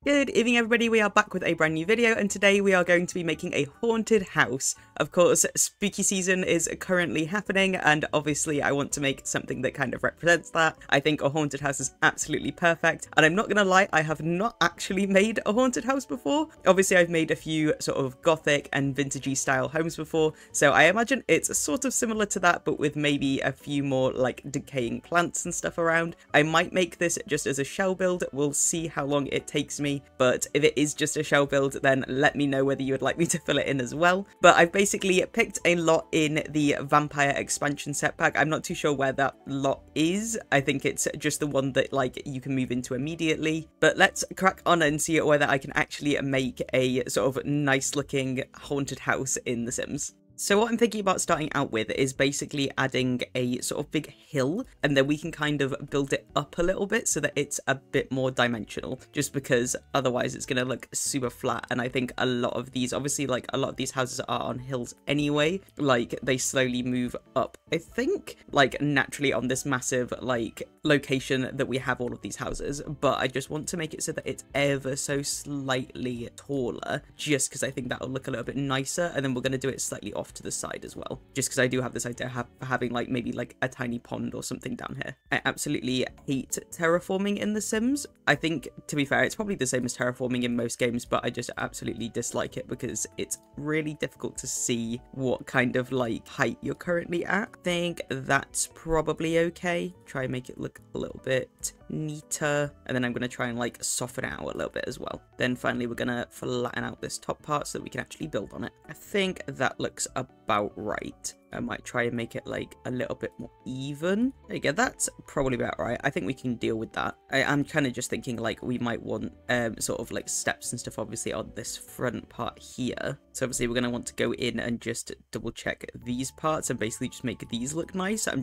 Good evening everybody, we are back with a brand new video and today we are going to be making a haunted house. Of course, spooky season is currently happening and obviously I want to make something that kind of represents that. I think a haunted house is absolutely perfect and I'm not gonna lie, I have not actually made a haunted house before. Obviously I've made a few sort of gothic and vintagey style homes before, so I imagine it's sort of similar to that but with maybe a few more like decaying plants and stuff around. I might make this just as a shell build, we'll see how long it takes me. But if it is just a shell build, then let me know whether you would like me to fill it in as well. But I've basically picked a lot in the vampire expansion set pack. I'm not too sure where that lot is. I think it's just the one that like you can move into immediately. But let's crack on and see whether I can actually make a sort of nice looking haunted house in The Sims. So what I'm thinking about starting out with is basically adding a sort of big hill and then we can kind of build it up a little bit so that it's a bit more dimensional, just because otherwise it's going to look super flat. And I think a lot of these, obviously like a lot of these houses are on hills anyway, like they slowly move up, I think, like naturally on this massive like location that we have all of these houses. But I just want to make it so that it's ever so slightly taller, just because I think that'll look a little bit nicer. And then we're going to do it slightly off to the side as well, just because I do have this idea of having like maybe like a tiny pond or something down here. I absolutely hate terraforming in The Sims. I think, to be fair, it's probably the same as terraforming in most games, but I just absolutely dislike it because it's really difficult to see what kind of like height you're currently at. I think that's probably okay. Try and make it look a little bit neater, and then I'm going to try and like soften it out a little bit as well. Then finally we're going to flatten out this top part so that we can actually build on it. I think that looks about right. I might try and make it like a little bit more even. There you go, that's probably about right. I think we can deal with that. I'm kind of just thinking like we might want sort of like steps and stuff obviously on this front part here. So obviously we're going to want to go in and just double check these parts and basically just make these look nice. I'm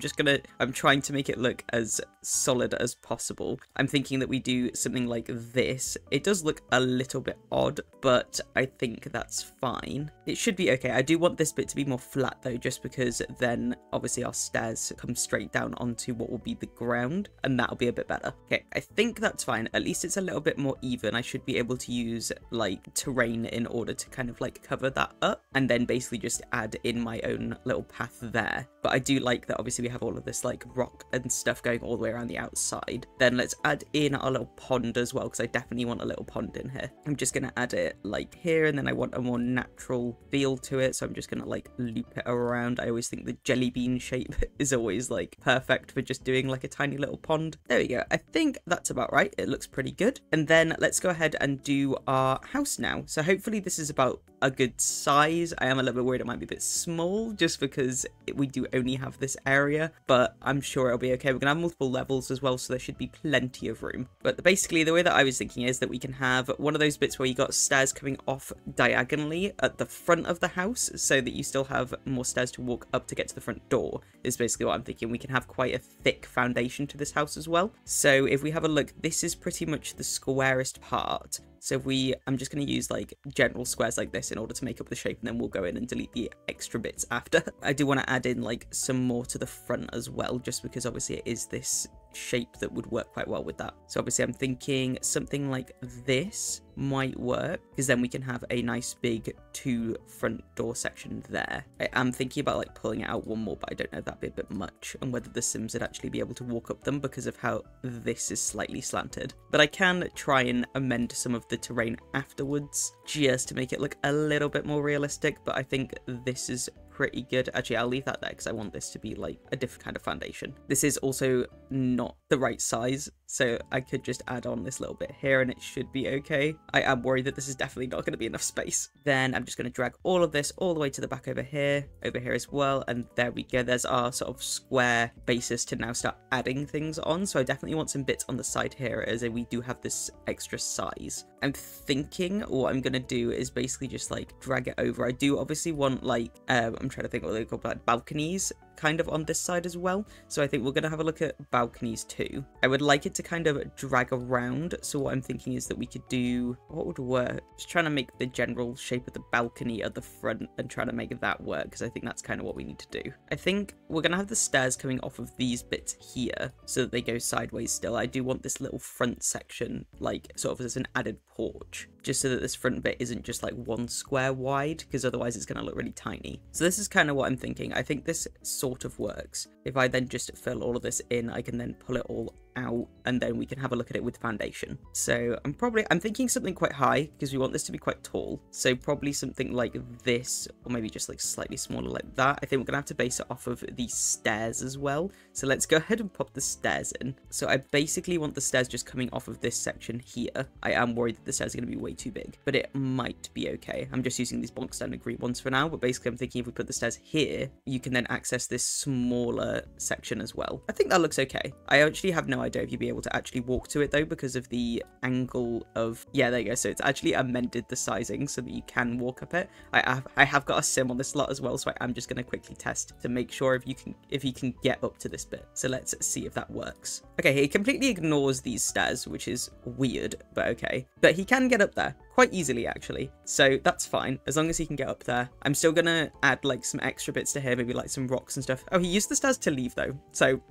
trying to make it look as solid as possible. I'm thinking that we do something like this. It does look a little bit odd, but I think that's fine. It should be okay. I do want this bit to be more flat though, just because then obviously our stairs come straight down onto what will be the ground and that'll be a bit better. Okay, I think that's fine. At least it's a little bit more even. I should be able to use like terrain in order to kind of like cover that up and then basically just add in my own little path there. But I do like that obviously we have all of this like rock and stuff going all the way around the outside. Then let's add in our little pond as well, because I definitely want a little pond in here. I'm just going to add it like here, and then I want a more natural feel to it, so I'm just going to like loop it around. I always think the jelly bean shape is always like perfect for just doing like a tiny little pond. There we go. I think that's about right. It looks pretty good. And then let's go ahead and do our house now. So hopefully this is about a good size. I am a little bit worried it might be a bit small just because we do only have this area, but I'm sure it'll be okay. We're gonna have multiple levels as well, so there should be plenty of room. But basically the way that I was thinking is that we can have one of those bits where you got stairs coming off diagonally at the front of the house so that you still have more stairs to walk up to get to the front door, is basically what I'm thinking. We can have quite a thick foundation to this house as well. So if we have a look, this is pretty much the squarest part. So if I'm just going to use like general squares like this in order to make up the shape, and then we'll go in and delete the extra bits after. I do want to add in like some more to the front as well, just because obviously it is this shape that would work quite well with that. So obviously I'm thinking something like this might work, because then we can have a nice big 2 front door section there. I am thinking about like pulling it out one more, but I don't know if that'd be a bit much, and whether the Sims would actually be able to walk up them because of how this is slightly slanted. But I can try and amend some of the terrain afterwards just to make it look a little bit more realistic, but I think this is pretty good. Actually, I'll leave that there because I want this to be like a different kind of foundation. This is also not the right size, so I could just add on this little bit here and it should be okay. I am worried that this is definitely not going to be enough space. Then I'm just going to drag all of this all the way to the back over here as well, and there we go. There's our sort of square basis to now start adding things on. So I definitely want some bits on the side here as we do have this extra size. I'm thinking what I'm going to do is basically just like drag it over. I do obviously want like I'm trying to think what they call like balconies kind of on this side as well. So I think we're going to have a look at balconies too. I would like it to kind of drag around. So what I'm thinking is that we could do, what would work? Just trying to make the general shape of the balcony at the front and trying to make that work, because I think that's kind of what we need to do. I think we're going to have the stairs coming off of these bits here so that they go sideways still. I do want this little front section like sort of as an added porch, just so that this front bit isn't just like one square wide, because otherwise it's going to look really tiny. So this is kind of what I'm thinking. I think this sort of works. If I then just fill all of this in, I can then pull it all out and then we can have a look at it with foundation. So I'm thinking something quite high because we want this to be quite tall. So probably something like this, or maybe just like slightly smaller like that. I think we're gonna have to base it off of these stairs as well. So let's go ahead and pop the stairs in. So I basically want the stairs just coming off of this section here. I am worried that the stairs are gonna be way too big, but it might be okay. I'm just using these bonk standard green ones for now, but basically I'm thinking if we put the stairs here, you can then access this smaller section as well. I think that looks okay. I actually have no idea if you'd be able to actually walk to it though, because of the angle of, yeah, there you go. So it's actually amended the sizing so that you can walk up it. I have got a sim on this lot as well, so I am just going to quickly test to make sure if you can get up to this bit. So let's see if that works. Okay, he completely ignores these stairs, which is weird, but okay. But he can get up there quite easily actually, so that's fine as long as he can get up there. I'm still gonna add like some extra bits to here, maybe like some rocks and stuff. Oh, he used the stairs to leave though, so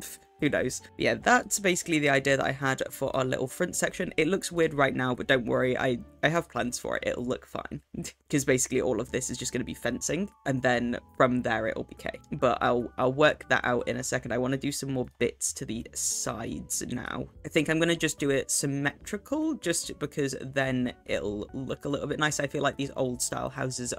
who knows. But yeah, that's basically the idea that I had for our little front section. It looks weird right now, but don't worry, I have plans for it. It'll look fine because basically all of this is just going to be fencing, and then from there it'll be okay. But I'll work that out in a second. I want to do some more bits to the sides now. I think I'm going to just do it symmetrical, just because then it'll look a little bit nice. I feel like these old style houses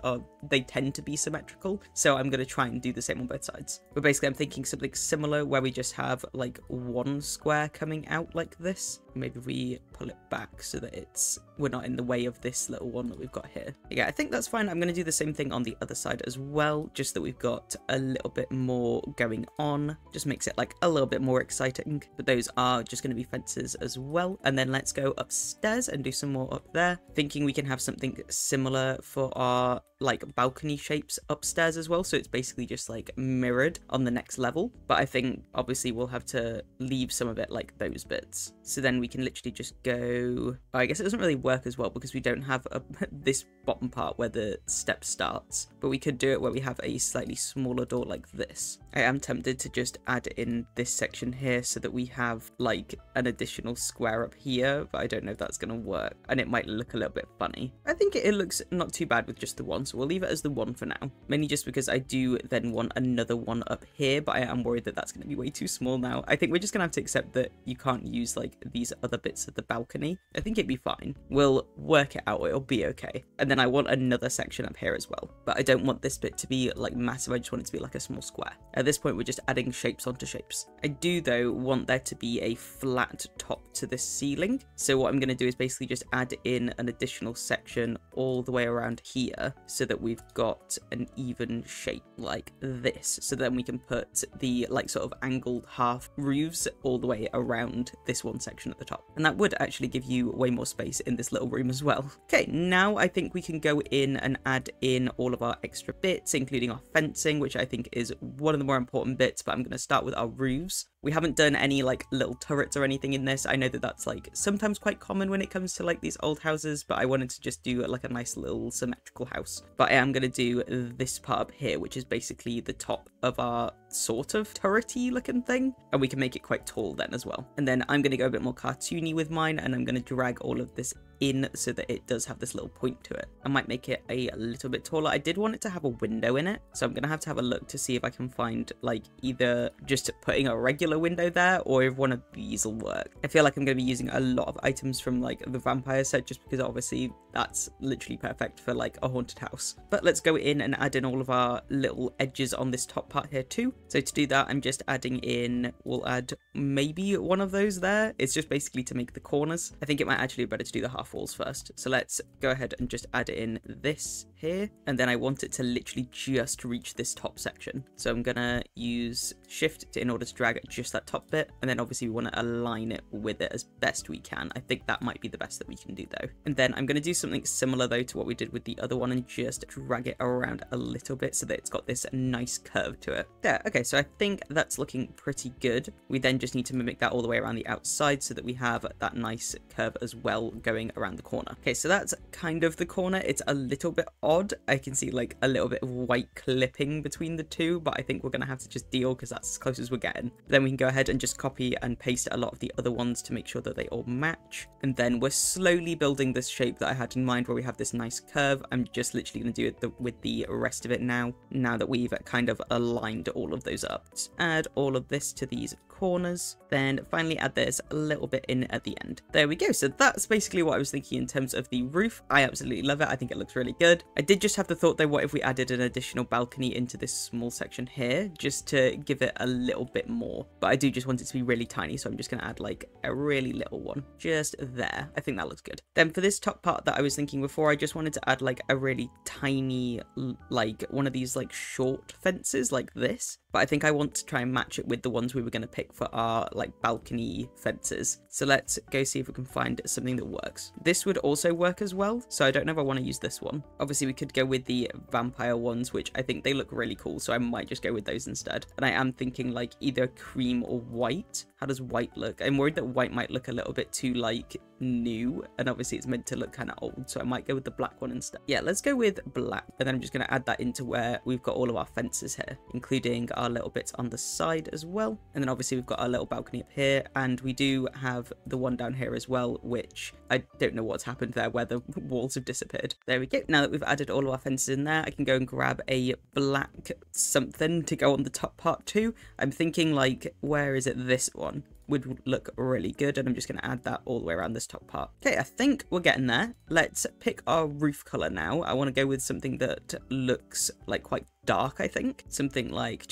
they tend to be symmetrical, so I'm going to try and do the same on both sides. But basically I'm thinking something similar where we just have like one square coming out like this. Maybe we pull it back so that we're not in the way of this little one that we've got here. Yeah, I think that's fine. I'm going to do the same thing on the other side as well, just that we've got a little bit more going on. Just makes it like a little bit more exciting. But those are just going to be fences as well. And then let's go upstairs and do some more up there. Thinking we can have something similar for our like balcony shapes upstairs as well. So it's basically just like mirrored on the next level. But I think obviously we'll have to leave some of it like those bits. So then we can literally just go, I guess it doesn't really work as well because we don't have this bottom part where the step starts, but we could do it where we have a slightly smaller door like this. I am tempted to just add in this section here so that we have like an additional square up here, but I don't know if that's going to work, and it might look a little bit funny. I think it looks not too bad with just the one, so we'll leave it as the one for now, mainly just because I do then want another one up here, but I am worried that that's going to be way too small now. I think we're just going to have to accept that you can't use like these other bits of the balcony. I think it'd be fine. We'll work it out. It'll be okay. And then I want another section up here as well, but I don't want this bit to be like massive. I just want it to be like a small square. At this point, we're just adding shapes onto shapes. I do though want there to be a flat top to the ceiling. So what I'm going to do is basically just add in an additional section all the way around here so that we've got an even shape like this. So then we can put the like sort of angled half roofs all the way around this one section at the top. And that would actually give you way more space in this little room as well. Okay, now I think we can go in and add in all of our extra bits, including our fencing, which I think is one of the more important bits, but I'm going to start with our roofs. We haven't done any like little turrets or anything in this. I know that that's like sometimes quite common when it comes to like these old houses, but I wanted to just do like a nice little symmetrical house. But I am going to do this part up here, which is basically the top of our sort of turrety looking thing, and we can make it quite tall then as well. And then I'm going to go a bit more cartoony with mine, and I'm going to drag all of this in so that it does have this little point to it. I might make it a little bit taller. I did want it to have a window in it, so I'm going to have a look to see if I can find like either just putting a regular window there or if one of these will work. I feel like I'm going to be using a lot of items from like the vampire set just because obviously that's literally perfect for like a haunted house. But let's go in and add in all of our little edges on this top part here too. So to do that, I'm just adding in, we'll add maybe one of those there. It's just basically to make the corners. I think it might actually be better to do the half off walls first. So let's go ahead and just add in this here, and then I want it to literally just reach this top section. So I'm gonna use shift in order to drag just that top bit, and then obviously we want to align it with it as best we can. I think that might be the best that we can do though. And then I'm gonna do something similar though to what we did with the other one and just drag it around a little bit so that it's got this nice curve to it. There, okay, so I think that's looking pretty good. We then just need to mimic that all the way around the outside so that we have that nice curve as well going around the corner. Okay, so that's kind of the corner. It's a little bit odd. I can see like a little bit of white clipping between the two, but I think we're gonna have to just deal because that's as close as we're getting. Then we can go ahead and just copy and paste a lot of the other ones to make sure that they all match. And then we're slowly building this shape that I had in mind where we have this nice curve. I'm just literally gonna do it with the rest of it now that we've kind of aligned all of those up. Let's add all of this to these corners, then finally add this a little bit in at the end. There we go. So that's basically what I was thinking in terms of the roof. I absolutely love it. I think it looks really good. I did just have the thought though, what if we added an additional balcony into this small section here just to give it a little bit more, but I do just want it to be really tiny, so I'm just going to add like a really little one just there. I think that looks good. Then for this top part that I was thinking before, I just wanted to add like a really tiny, like one of these like short fences like this, but I think I want to try and match it with the ones we were going to pick for our like balcony fences. So let's go see if we can find something that works. This would also work as well, so I don't know if I want to use this one. Obviously we could go with the vampire ones, which I think they look really cool, so I might just go with those instead. And I am thinking like either cream or white. How does white look? I'm worried that white might look a little bit too like new, and obviously it's meant to look kind of old, so I might go with the black one instead. Yeah, let's go with black, and then I'm just going to add that into where we've got all of our fences here, including our little bits on the side as well. And then obviously we've got our little balcony up here, and we do have the one down here as well, which I don't know what's happened there where the walls have disappeared. There we go. Now that we've added all of our fences in there, I can go and grab a black something to go on the top part too. I'm thinking like, where is it? This one would look really good, and I'm just going to add that all the way around this top part. Okay, I think we're getting there. Let's pick our roof color now. I want to go with something that looks like quite dark. I think something like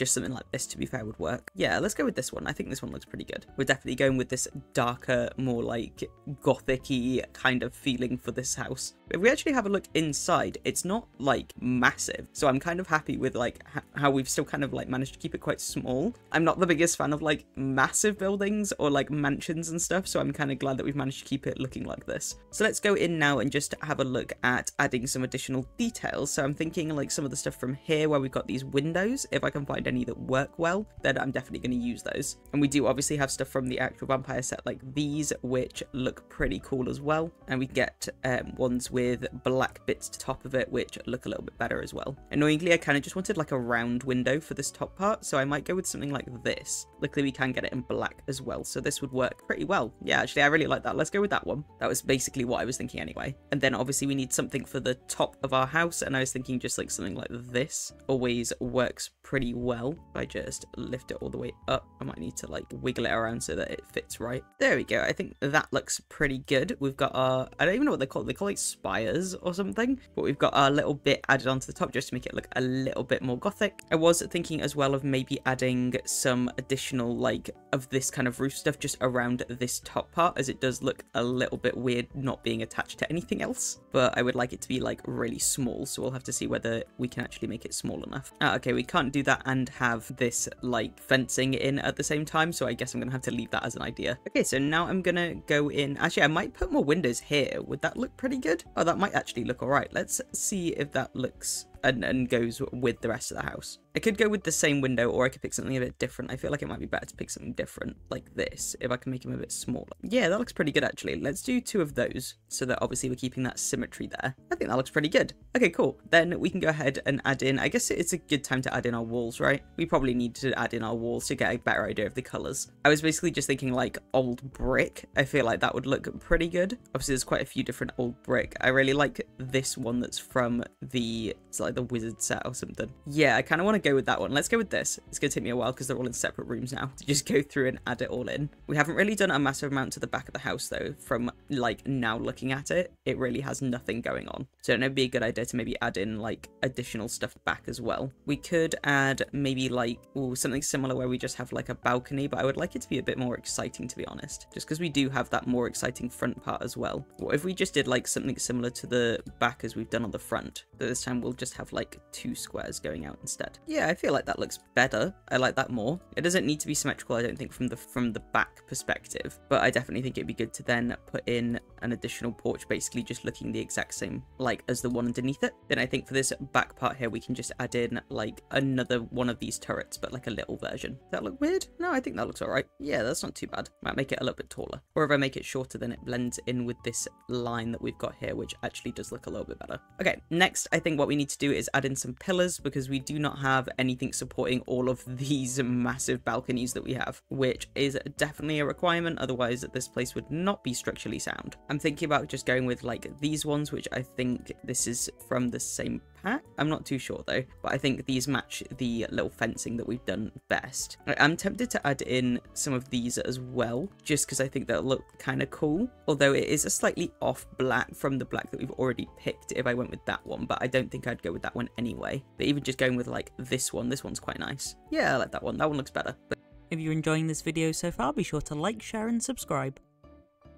this, to be fair, would work. Yeah, let's go with this one. I think this one looks pretty good. We're definitely going with this darker, more like gothic-y kind of feeling for this house. If we actually have a look inside, it's not like massive, so I'm kind of happy with like how we've still kind of like managed to keep it quite small. I'm not the biggest fan of like massive buildings or like mansions and stuff, so I'm kind of glad that we've managed to keep it looking like this. So let's go in now and just have a look at adding some additional details. So I'm thinking like some of the stuff from here where we've got these windows, if I can find any that work well, then I'm definitely going to use those. And we do obviously have stuff from the actual vampire set like these, which look pretty cool as well. And we get ones with black bits to top of it, which look a little bit better as well. Annoyingly, I kind of just wanted like a round window for this top part, so I might go with something like this. Luckily, we can get it in black as well, so this would work pretty well. Yeah, actually, I really like that. Let's go with that one. That was basically what I was thinking anyway. And then obviously we need something for the top of our house, and I was thinking just like something like this always works pretty well. If I just lift it all the way up, I might need to like wiggle it around so that it fits right. There we go. I think that looks pretty good. We've got our, I don't even know what they call it. They call it spires or something, but we've got our little bit added onto the top just to make it look a little bit more gothic. I was thinking as well of maybe adding some additional like of this kind of roof stuff just around this top part, as it does look a little bit weird not being attached to anything else, but I would like it to be like really small, so we'll have to see whether we can actually make it small enough. Okay, we can't do that and have this like fencing in at the same time, so I guess I'm gonna have to leave that as an idea. Okay, so now I'm gonna go in. Actually, I might put more windows here. Would that look pretty good? Oh, that might actually look all right. Let's see if that looks and goes with the rest of the house. I could go with the same window, or I could pick something a bit different. I feel like it might be better to pick something different like this, if I can make him a bit smaller. Yeah, that looks pretty good actually. Let's do 2 of those so that obviously we're keeping that symmetry there. I think that looks pretty good. Okay, cool. Then we can go ahead and add in, I guess it's a good time to add in our walls, right? We probably need to add in our walls to get a better idea of the colors. I was basically just thinking like old brick. I feel like that would look pretty good. Obviously there's quite a few different old brick. I really like this one that's from the, it's like the wizard set or something. Yeah, I kind of want to go with that one. Let's go with this. It's going to take me a while because they're all in separate rooms now to just go through and add it all in. We haven't really done a massive amount to the back of the house though. From like now looking at it, it really has nothing going on. So it'd be a good idea to maybe add in like additional stuff back as well. We could add maybe like something similar where we just have like a balcony, but I would like it to be a bit more exciting, to be honest, just because we do have that more exciting front part as well. What if we just did like something similar to the back as we've done on the front, but this time we'll just have like 2 squares going out instead? Yeah, I feel like that looks better. I like that more. It doesn't need to be symmetrical, I don't think, from the back perspective, but I definitely think it'd be good to then put in an additional porch, basically just looking the exact same like as the one underneath it. Then I think for this back part here, we can just add in like another one of these turrets, but like a little version. Does that look weird? No, I think that looks all right. Yeah, that's not too bad. Might make it a little bit taller, or if I make it shorter, then it blends in with this line that we've got here, which actually does look a little bit better. Okay, next I think what we need to do is add in some pillars, because we do not have anything supporting all of these massive balconies that we have, which is definitely a requirement. Otherwise this place would not be structurally sound. I'm thinking about just going with like these ones, which I think this is from the same pack. I'm not too sure though, but I think these match the little fencing that we've done best. I'm tempted to add in some of these as well, just because I think they'll look kind of cool, although it is a slightly off black from the black that we've already picked if I went with that one, but I don't think I'd go with that one anyway. But even just going with like this one's quite nice. Yeah, I like that one. That one looks better. But if you're enjoying this video so far, be sure to like, share and subscribe.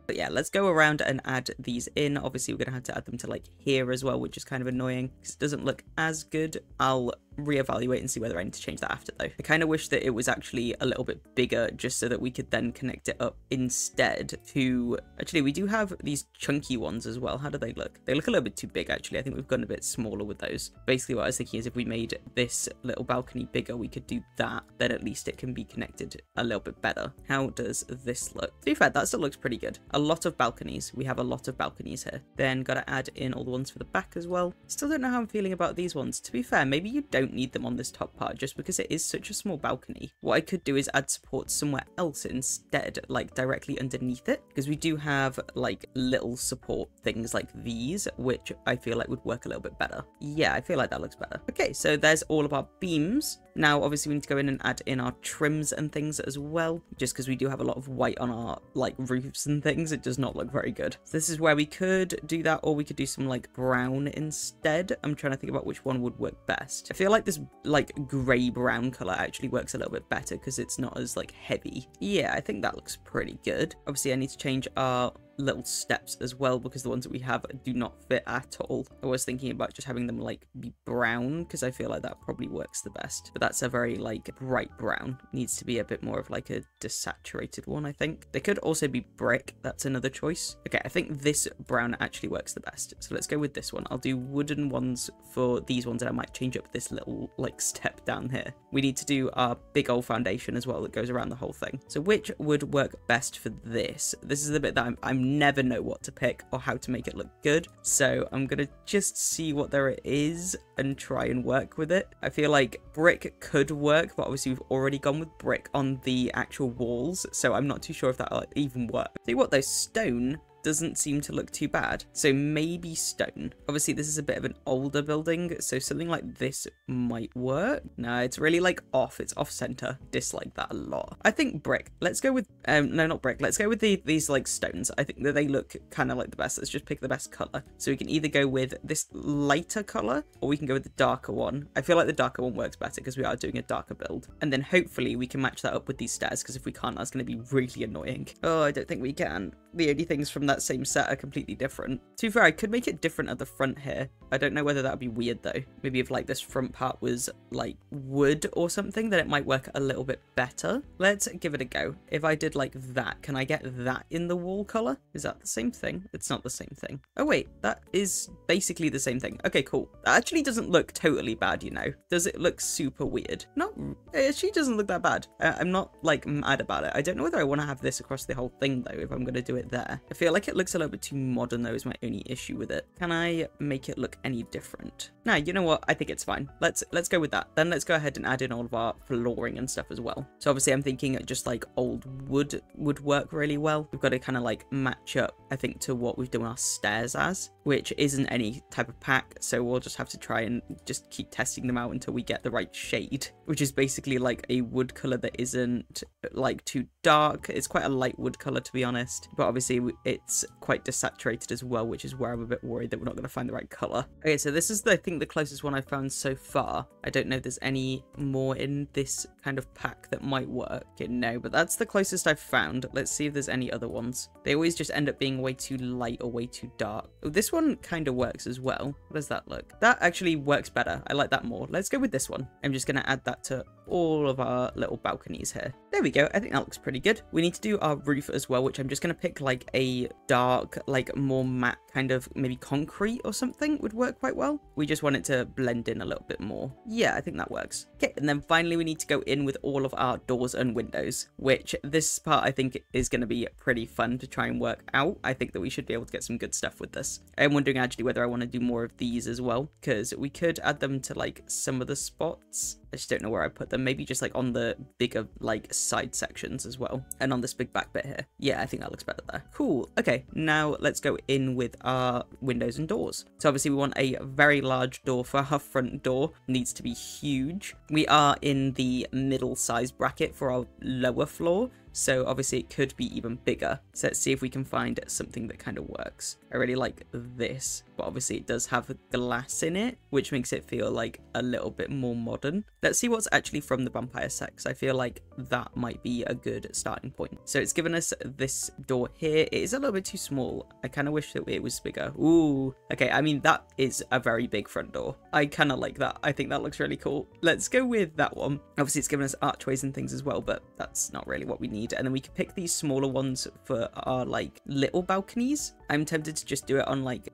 But yeah, let's go around and add these in. Obviously, we're going to have to add them to like here as well, which is kind of annoying because it doesn't look as good. I'll reevaluate and see whether I need to change that after though. I kind of wish that it was actually a little bit bigger, just so that we could then connect it up instead to... Actually, we do have these chunky ones as well. How do they look? They look a little bit too big, actually. I think we've gone a bit smaller with those. Basically, what I was thinking is if we made this little balcony bigger, we could do that. Then at least it can be connected a little bit better. How does this look? To be fair, that still looks pretty good. A lot of balconies. We have a lot of balconies here. Then got to add in all the ones for the back as well. Still don't know how I'm feeling about these ones. To be fair, maybe you don't need them on this top part just because it is such a small balcony. What I could do is add support somewhere else instead, like directly underneath it, because we do have like little support things like these, which I feel like would work a little bit better. Yeah, I feel like that looks better. Okay, so there's all of our beams. Now, obviously, we need to go in and add in our trims and things as well, just because we do have a lot of white on our like roofs and things. It does not look very good. So this is where we could do that, or we could do some like brown instead. I'm trying to think about which one would work best. I feel like this like grey brown color actually works a little bit better because it's not as like heavy. Yeah, I think that looks pretty good. Obviously, I need to change our little steps as well, because the ones that we have do not fit at all. I was thinking about just having them like be brown, because I feel like that probably works the best, but that's a very like bright brown. Needs to be a bit more of like a desaturated one. I think they could also be brick. That's another choice. Okay, I think this brown actually works the best, so let's go with this one. I'll do wooden ones for these ones, and I might change up this little like step down here. We need to do our big old foundation as well that goes around the whole thing. So which would work best for this? This is the bit that I'm never know what to pick or how to make it look good, so I'm gonna just see what there is and try and work with it. I feel like brick could work, but obviously we've already gone with brick on the actual walls, so I'm not too sure if that'll even work. See what though, stone doesn't seem to look too bad, so maybe stone. Obviously this is a bit of an older building, so something like this might work. No, it's really like off. It's off center. Dislike that a lot. I think brick. Let's go with no, not brick. Let's go with these like stones. I think that they look kind of like the best. Let's just pick the best color. So we can either go with this lighter color, or we can go with the darker one. I feel like the darker one works better because we are doing a darker build, and then hopefully we can match that up with these stairs, because if we can't, that's going to be really annoying. Oh, I don't think we can. The only things from that same set are completely different. To be fair, I could make it different at the front here. I don't know whether that would be weird though. Maybe if like this front part was like wood or something, then it might work a little bit better. Let's give it a go. If I did like that, can I get that in the wall color? Is that the same thing? It's not the same thing. Oh wait, that is basically the same thing. Okay, cool. That actually doesn't look totally bad, you know. Does it look super weird? No, it actually doesn't look that bad. I'm not like mad about it. I don't know whether I want to have this across the whole thing though, if I'm going to do it there. I feel like it looks a little bit too modern though, is my only issue with it. Can I make it look any different? Nah, you know what? I think it's fine. Let's go with that. Then let's go ahead and add in all of our flooring and stuff as well. So obviously I'm thinking just like old wood would work really well. We've got to kind of like match up, I think, to what we've done our stairs as, which isn't any type of pack, so we'll just have to try and just keep testing them out until we get the right shade, which is basically like a wood color that isn't like too dark. It's quite a light wood color, to be honest, but obviously it's quite desaturated as well, which is where I'm a bit worried that we're not going to find the right color. Okay, so this is I think the closest one I've found so far. I don't know if there's any more in this kind of pack that might work. Okay, no, but that's the closest I've found. Let's see if there's any other ones. They always just end up being way too light or way too dark. Oh, this one kind of works as well. What does that look? That actually works better. I like that more. Let's go with this one. I'm just going to add that to all of our little balconies here. There we go. I think that looks pretty good. We need to do our roof as well, which I'm just going to pick like a dark, like more matte kind of maybe concrete or something would work quite well. We just want it to blend in a little bit more. Yeah, I think that works. Okay, and then finally we need to go in with all of our doors and windows, which this part I think is going to be pretty fun to try and work out. I think that we should be able to get some good stuff with this. I'm wondering actually whether I want to do more of these as well, because we could add them to like some of the spots. I just don't know where I put them. Maybe just like on the bigger like side sections as well. And on this big back bit here. Yeah, I think that looks better there. Cool. Okay, now let's go in with our windows and doors. So obviously we want a very large door for our front door. Needs to be huge. We are in the middle size bracket for our lower floor. So obviously it could be even bigger. So let's see if we can find something that kind of works. I really like this, but obviously it does have glass in it, which makes it feel like a little bit more modern. Let's see what's actually from the vampire sex. I feel like that might be a good starting point. So it's given us this door here. It is a little bit too small. I kind of wish that it was bigger. Ooh, okay. I mean, that is a very big front door. I kind of like that. I think that looks really cool. Let's go with that one. Obviously it's given us archways and things as well, but that's not really what we need. And then we can pick these smaller ones for our like little balconies. I'm tempted to just do it on like,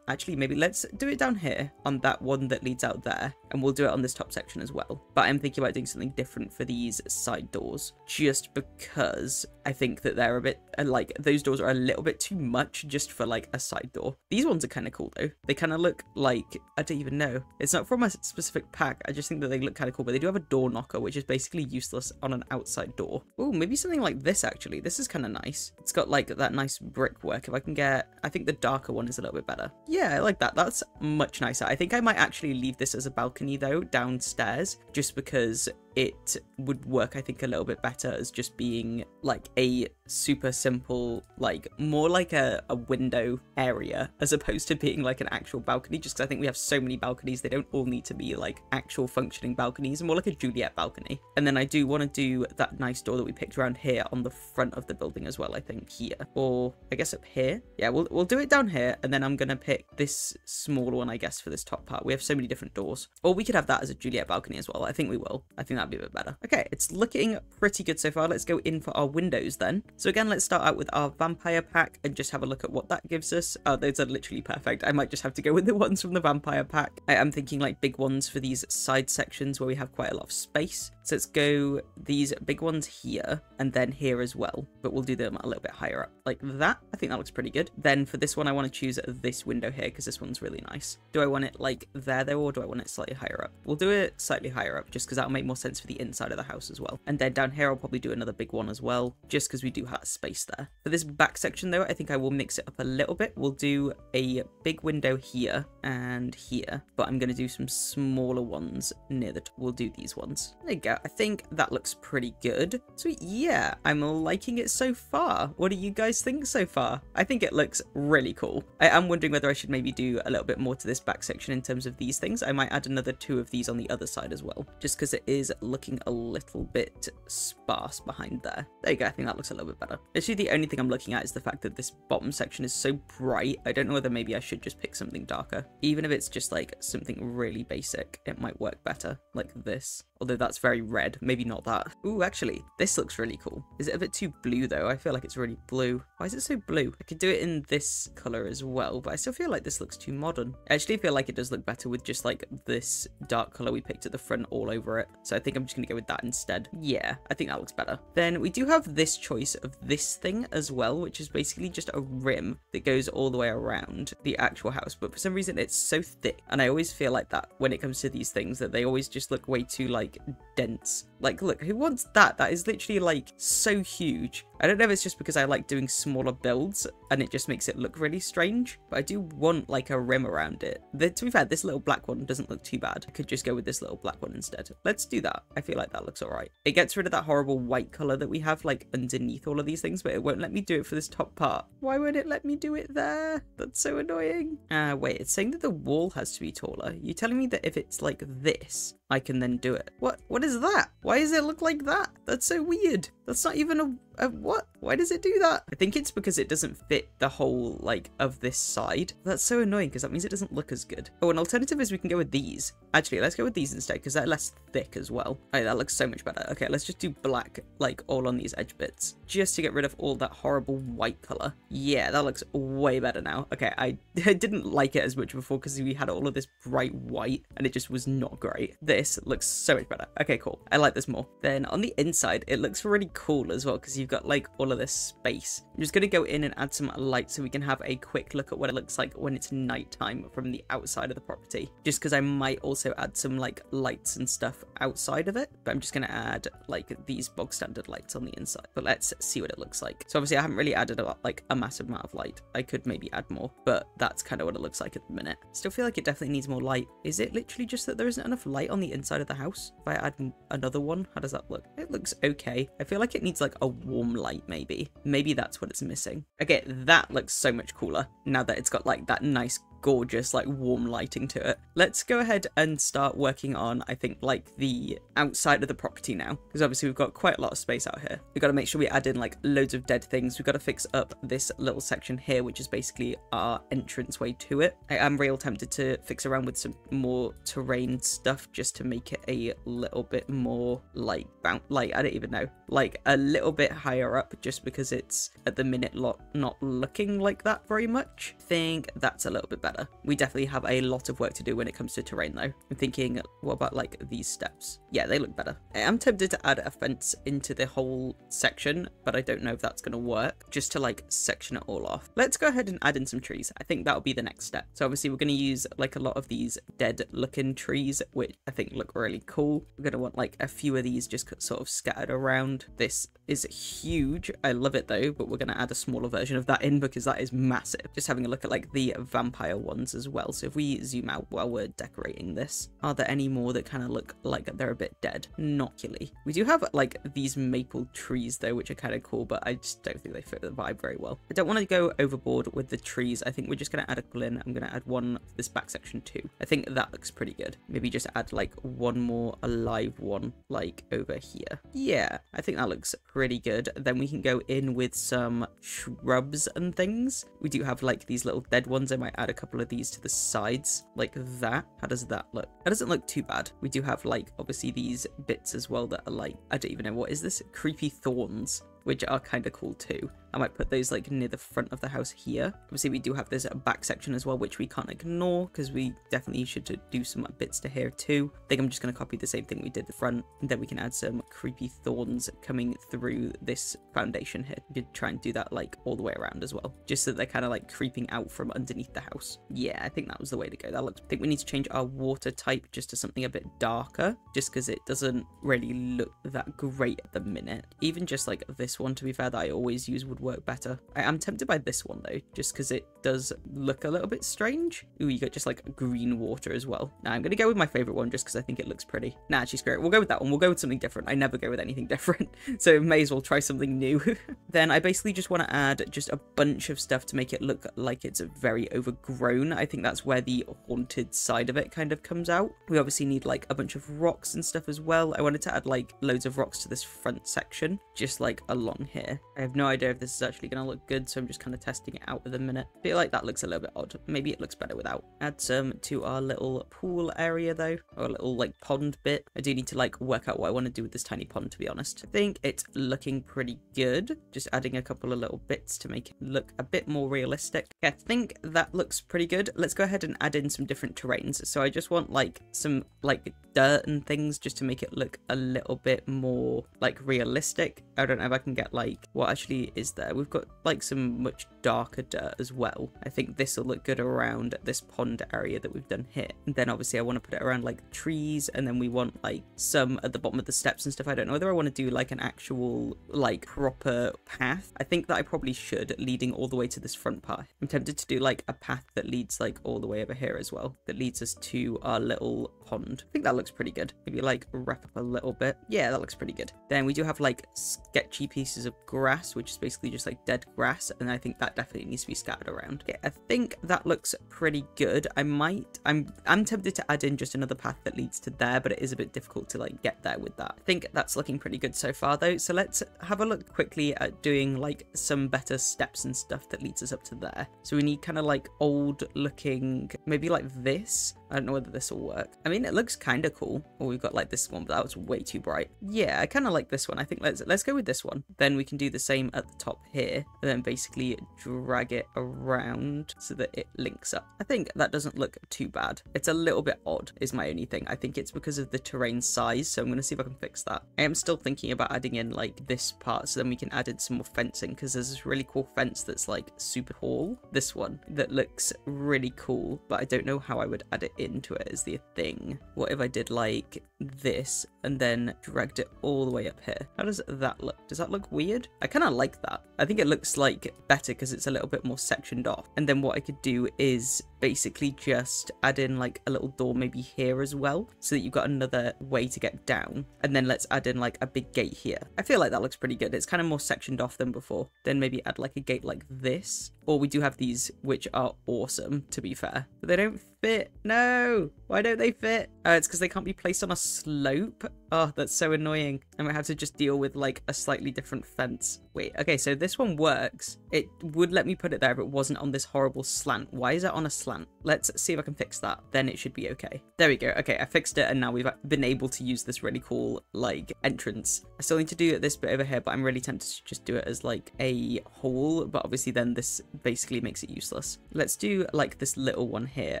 actually maybe let's do it down here on that one that leads out there, and we'll do it on this top section as well. But I'm thinking about doing something different for these side doors, just because I think that they're a bit like, those doors are a little bit too much just for like a side door. These ones are kind of cool though. They kind of look like, I don't even know, it's not from a specific pack. I just think that they look kind of cool, but they do have a door knocker, which is basically useless on an outside door. Oh, maybe something like this actually. This is kind of nice. It's got like that nice brickwork. If I can get, I think the darker one is a little bit better. Yeah, I like that. That's much nicer. I think I might actually leave this as a balcony though, downstairs, just because it would work, I think, a little bit better as just being like a super simple, like more like a window area as opposed to being like an actual balcony, just because I think we have so many balconies, they don't all need to be like actual functioning balconies, more like a Juliet balcony. And then I do want to do that nice door that we picked around here on the front of the building as well, I think here, or I guess up here. Yeah, we'll do it down here, and then I'm gonna pick this smaller one, I guess, for this top part. We have so many different doors, or we could have that as a Juliet balcony as well. I think we will. I think that'd be a bit better. Okay, it's looking pretty good so far. Let's go in for our windows then. So again, let's start out with our vampire pack and just have a look at what that gives us. Oh, those are literally perfect. I might just have to go with the ones from the vampire pack. I am thinking like big ones for these side sections where we have quite a lot of space. So let's go these big ones here and then here as well, but we'll do them a little bit higher up like that. I think that looks pretty good. Then for this one, I want to choose this window here because this one's really nice. Do I want it like there though, or do I want it slightly higher up? We'll do it slightly higher up just because that'll make more sense for the inside of the house as well. And then down here, I'll probably do another big one as well, just because we do have space there. For this back section though, I think I will mix it up a little bit. We'll do a big window here and here, but I'm going to do some smaller ones near the top. We'll do these ones. There you go. I think that looks pretty good. So yeah, I'm liking it so far. What do you guys think so far? I think it looks really cool. I am wondering whether I should maybe do a little bit more to this back section in terms of these things. I might add another 2 of these on the other side as well, just because it is looking a little bit sparse behind there. There you go. I think that looks a little bit better. Actually, the only thing I'm looking at is the fact that this bottom section is so bright. I don't know whether maybe I should just pick something darker. Even if it's just like something really basic, it might work better like this. Although that's very red, maybe not that. Ooh, actually, this looks really cool. Is it a bit too blue though? I feel like it's really blue. Why is it so blue? I could do it in this color as well, but I still feel like this looks too modern. I actually feel like it does look better with just like this dark color we picked at the front all over it. So I think I'm just gonna go with that instead. Yeah, I think that looks better. Then we do have this choice of this thing as well, which is basically just a rim that goes all the way around the actual house. But for some reason, it's so thick. And I always feel like that when it comes to these things, that they always just look way too like dense. Like, look, who wants that? That is literally like so huge. I don't know if it's just because I like doing small smaller builds and it just makes it look really strange. But I do want like a rim around it. To be fair, this little black one doesn't look too bad. I could just go with this little black one instead. Let's do that. I feel like that looks all right. It gets rid of that horrible white color that we have like underneath all of these things, but it won't let me do it for this top part. Why won't it let me do it there? That's so annoying. Wait, it's saying that the wall has to be taller. You're telling me that if it's like this, I can then do it. What is that? Why does it look like that? That's so weird. That's not even a what? Why does it do that? I think it's because it doesn't fit the whole like of this side. That's so annoying because that means it doesn't look as good. Oh, an alternative is we can go with these. Actually, let's go with these instead because they're less thick as well. Oh, that looks so much better. Okay, let's just do black like all on these edge bits just to get rid of all that horrible white color. Yeah, that looks way better now. Okay, I didn't like it as much before because we had all of this bright white and it just was not great. This looks so much better. Okay, cool. I like this more. Then on the inside, it looks really cool as well because you've got like all of this space. I'm just going to go in and add some light so we can have a quick look at what it looks like when it's nighttime from the outside of the property. Just because I might also add some like lights and stuff outside of it, but I'm just going to add like these bog standard lights on the inside. But let's see what it looks like. So obviously I haven't really added a massive amount of light. I could maybe add more, but that's kind of what it looks like at the minute. Still feel like it definitely needs more light. Is it literally just that there isn't enough light on the inside of the house? If I add another one, how does that look? It looks okay. I feel like it needs like a warm light maybe. Maybe that's what it's missing. Okay, that looks so much cooler now that it's got like that nice gorgeous like warm lighting to it. Let's go ahead and start working on I think like the outside of the property now, because obviously we've got quite a lot of space out here. We've got to make sure we add in like loads of dead things. We've got to fix up this little section here, which is basically our entranceway to it. I am real tempted to fix around with some more terrain stuff just to make it a little bit more like I don't even know, like a little bit higher up, just because it's at the minute not looking like that very much. I think that's a little bit better. We definitely have a lot of work to do when it comes to terrain though. I'm thinking, what about like these steps? Yeah, they look better. I am tempted to add a fence into the whole section, but I don't know if that's going to work, just to like section it all off. Let's go ahead and add in some trees. I think that'll be the next step. So obviously we're going to use like a lot of these dead looking trees, which I think look really cool. We're going to want like a few of these just sort of scattered around. This is huge. I love it though, but we're going to add a smaller version of that in because that is massive. Just having a look at like the vampire ones as well. So if we zoom out while we're decorating this, are there any more that kind of look like they're a bit dead? Not really. We do have like these maple trees though, which are kind of cool, but I just don't think they fit the vibe very well. I don't want to go overboard with the trees. I think we're just going to add a couple in. I'm going to add one for this back section too. I think that looks pretty good. Maybe just add like one more alive one like over here. Yeah, I think that looks pretty good. Then we can go in with some shrubs and things. We do have like these little dead ones. I might add a couple of these to the sides like that. How does that look? That doesn't look too bad. We do have like obviously these bits as well that are like, I don't even know, what is this? Creepy thorns, which are kind of cool too. I might put those like near the front of the house here. Obviously we do have this back section as well, which we can't ignore because we definitely should do some bits to here too. I think I'm just going to copy the same thing we did the front, and then we can add some creepy thorns coming through this foundation here. We could try and do that like all the way around as well, just so they're kind of like creeping out from underneath the house. Yeah, I think that was the way to go. That looks, I think we need to change our water type just to something a bit darker, just because it doesn't really look that great at the minute. Even just like this one, to be fair, that I always use would work better. I am tempted by this one though, just because it does look a little bit strange. Ooh, you got just like green water as well. Now I'm gonna go with my favorite one just because I think it looks pretty. Nah, actually screw it. We'll go with that one. We'll go with something different. I never go with anything different, so may as well try something new. Then I basically just want to add just a bunch of stuff to make it look like it's very overgrown. I think that's where the haunted side of it kind of comes out. We obviously need like a bunch of rocks and stuff as well. I wanted to add like loads of rocks to this front section, just like along here. I have no idea if this is actually going to look good, so I'm just kind of testing it out at the minute. I feel like that looks a little bit odd. Maybe it looks better without. Add some to our little pool area though, or a little like pond bit. I do need to like work out what I want to do with this tiny pond, to be honest. I think it's looking pretty good. Just adding a couple of little bits to make it look a bit more realistic. Yeah, I think that looks pretty good. Let's go ahead and add in some different terrains. So I just want like some like dirt and things just to make it look a little bit more like realistic. I don't know if I can get like, what actually is there? there. We've got like some much darker dirt as well. I think this will look good around this pond area that we've done here. And then obviously I want to put it around like trees, and then we want like some at the bottom of the steps and stuff. I don't know whether I want to do like an actual like proper path. I think that I probably should, leading all the way to this front part. I'm tempted to do like a path that leads like all the way over here as well, that leads us to our little pond. I think that looks pretty good. Maybe like wrap up a little bit. Yeah, that looks pretty good. Then we do have like sketchy pieces of grass, which is basically just like dead grass, and I think that definitely needs to be scattered around. Okay, I think that looks pretty good. I'm tempted to add in just another path that leads to there, but it is a bit difficult to like get there with that. I think that's looking pretty good so far though. So let's have a look quickly at doing like some better steps and stuff that leads us up to there. So we need kind of like old looking, maybe like this. I don't know whether this will work. I mean, it looks kind of cool. Or we've got like this one, but that was way too bright. Yeah, I kind of like this one. I think let's go with this one. Then we can do the same at the top here, and then basically drag it around so that it links up. I think that doesn't look too bad. It's a little bit odd is my only thing. I think it's because of the terrain size, so I'm going to see if I can fix that. I am still thinking about adding in like this part, so then we can add in some more fencing, because there's this really cool fence that's like super tall. This one that looks really cool, but I don't know how I would add it into it as the thing. What if I did like this and then dragged it all the way up here? How does that look? Does that look weird? I kind of like that. I think it looks like better because it's a little bit more sectioned off. And then what I could do is basically just add in like a little door maybe here as well, so that you've got another way to get down. And then let's add in like a big gate here. I feel like that looks pretty good. It's kind of more sectioned off than before. Then maybe add like a gate like this. Or we do have these, which are awesome, to be fair. But they don't fit. No! Why don't they fit? It's because they can't be placed on a slope. Oh, that's so annoying. I might have to just deal with like a slightly different fence. Wait, okay, so this one works. It would let me put it there if it wasn't on this horrible slant. Why is it on a slant? Let's see if I can fix that. Then it should be okay. There we go. Okay, I fixed it, and now we've been able to use this really cool like entrance. I still need to do this bit over here, but I'm really tempted to just do it as like a hole, but obviously then this basically makes it useless. Let's do like this little one here,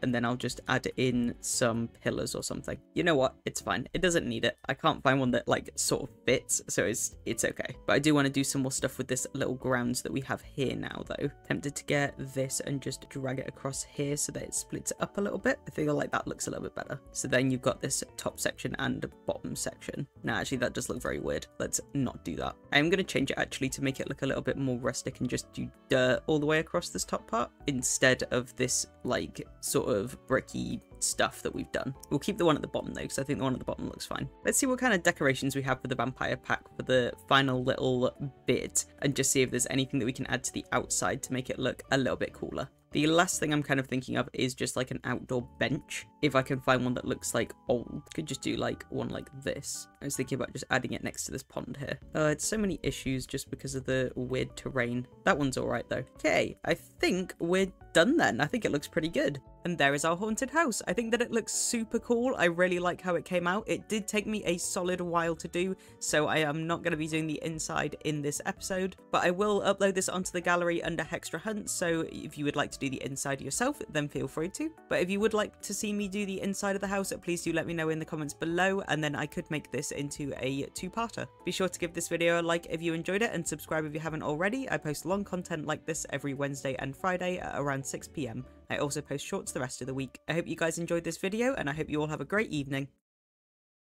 and then I'll just add in some pillars or something. You know what? It's fine. It doesn't need it. I can't find one that like sort of fits, so it's okay. But I do want to do some more stuff with this little grounds that we have here now though. Tempted to get this and just drag it across here so that it splits it up a little bit. I feel like that looks a little bit better. So then you've got this top section and bottom section. Now actually that does look very weird. Let's not do that. I'm going to change it actually to make it look a little bit more rustic and just do dirt all the way across this top part instead of this like sort of bricky stuff that we've done. We'll keep the one at the bottom though, because I think the one at the bottom looks fine. Let's see what kind of decorations we have for the vampire pack for the final little bit, and just see if there's anything that we can add to the outside to make it look a little bit cooler. The last thing I'm kind of thinking of is just like an outdoor bench. If I can find one that looks like old, could just do like one like this. I was thinking about just adding it next to this pond here. It's so many issues just because of the weird terrain. That one's all right though. Okay, I think we're done then. I think it looks pretty good. And there is our haunted house. I think that it looks super cool. I really like how it came out. It did take me a solid while to do, so I am not going to be doing the inside in this episode, but I will upload this onto the gallery under HextraHunt, so if you would like to do the inside yourself, then feel free to. But if you would like to see me do the inside of the house, please do let me know in the comments below, and then I could make this into a two-parter. Be sure to give this video a like if you enjoyed it, and subscribe if you haven't already. I post long content like this every Wednesday and Friday at around 6 PM. I also post shorts the rest of the week. I hope you guys enjoyed this video, and I hope you all have a great evening.